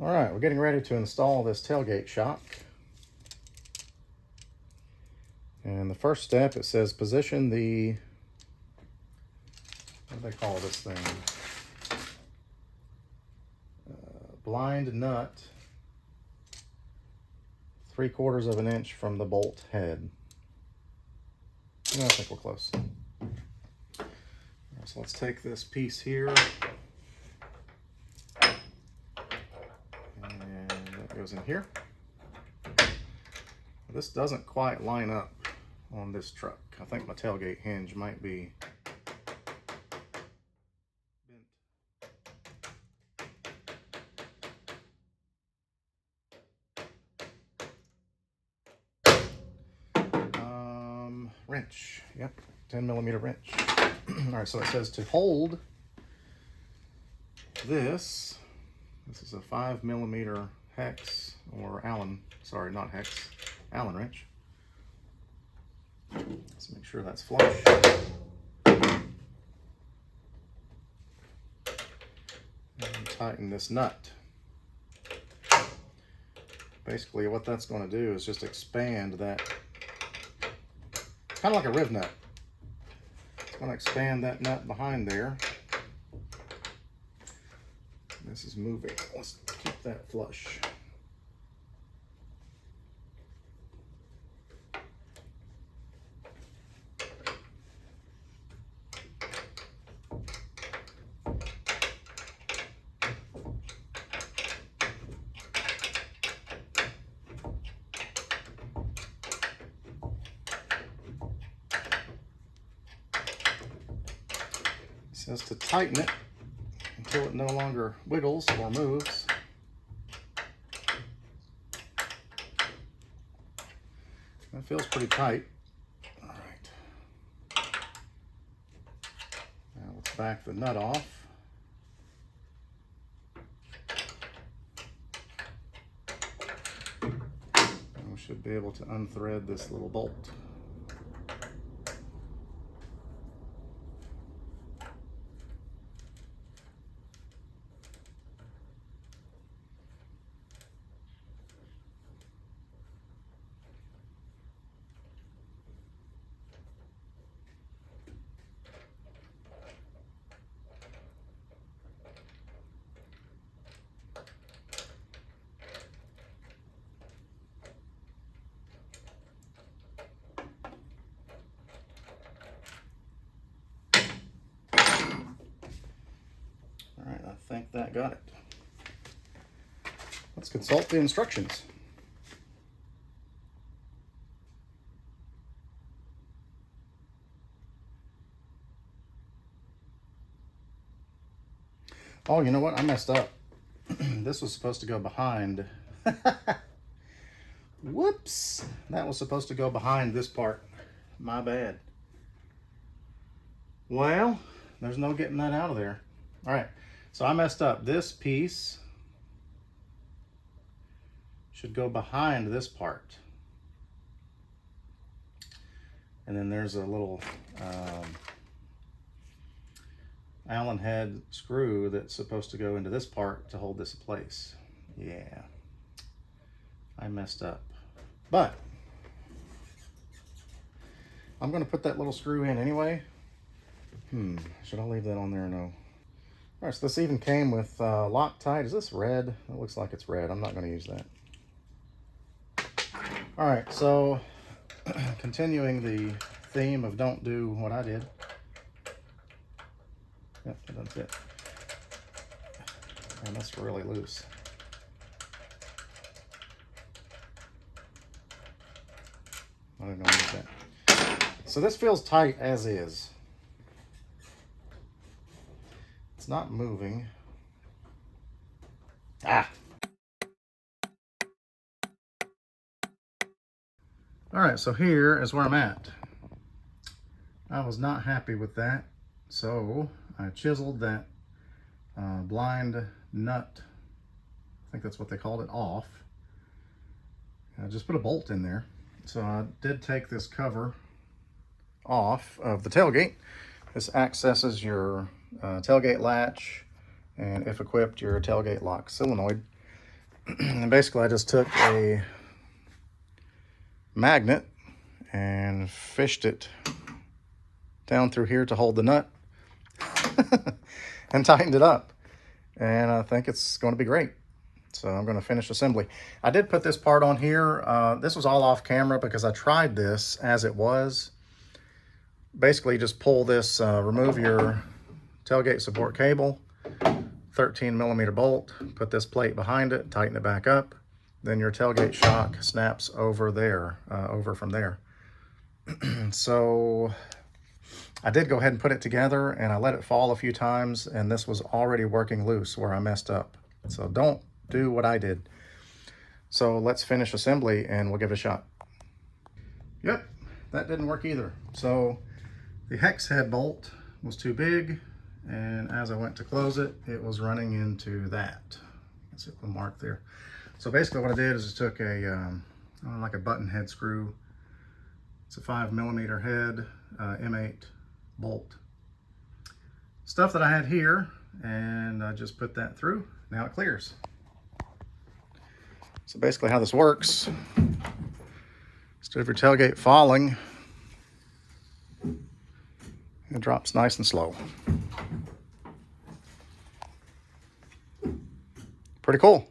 All right, we're getting ready to install this tailgate shock. And the first step, it says position the, what do they call this thing? Blind nut 3/4 of an inch from the bolt head. Yeah, I think we're close. Right, so let's take this piece here. And that goes in here. This doesn't quite line up on this truck. I think my tailgate hinge might be bent. Wrench. Yep, 10mm wrench. All right, so it says to hold this. This is a 5mm hex or Allen. Sorry, not hex. Allen wrench. Let's make sure that's flush. And tighten this nut. Basically, what that's going to do is just expand that, kind of like a riv nut. It's going to expand that nut behind there. This is moving. Let's keep that flush. It says to tighten it until it no longer wiggles or moves. That feels pretty tight. All right. Now let's back the nut off. And we should be able to unthread this little bolt. All right, I think that got it. Let's consult the instructions. Oh, you know what? I messed up. This was supposed to go behind. Whoops. That was supposed to go behind this part. My bad. Well, there's no getting that out of there. All right, so I messed up. This piece should go behind this part. And then there's a little Allen head screw that's supposed to go into this part to hold this in place. Yeah, I messed up. But I'm gonna put that little screw in anyway. Should I leave that on there or no? All right, so this even came with Loctite. Is this red? It looks like it's red. I'm not gonna use that. All right, so continuing the theme of don't do what I did. Yep, that doesn't fit. And that's really loose. I don't know what that. So this feels tight as is. It's not moving. Ah. All right, so here is where I'm at. I was not happy with that, so I chiseled that blind nut, I think that's what they called it, off. I just put a bolt in there. So I did take this cover off of the tailgate. This accesses your tailgate latch, and if equipped, your tailgate lock solenoid. And basically I just took a magnet and fished it down through here to hold the nut and tightened it up. And I think it's going to be great. So I'm going to finish assembly. I did put this part on here. This was all off camera because I tried this as it was. Basically, just pull this, remove your tailgate support cable, 13mm bolt, put this plate behind it, tighten it back up. Then your tailgate shock snaps over there, over from there. So I did go ahead and put it together, and I let it fall a few times, and this was already working loose where I messed up. So don't do what I did. So let's finish assembly and we'll give it a shot. Yep, that didn't work either. So the hex head bolt was too big, and as I went to close it, it was running into that. You can see the mark there. So basically what I did is I took a, like a button head screw. It's a 5mm head, M8 bolt. Stuff that I had here, and I just put that through. Now it clears. So basically how this works, instead of your tailgate falling, it drops nice and slow. Pretty cool.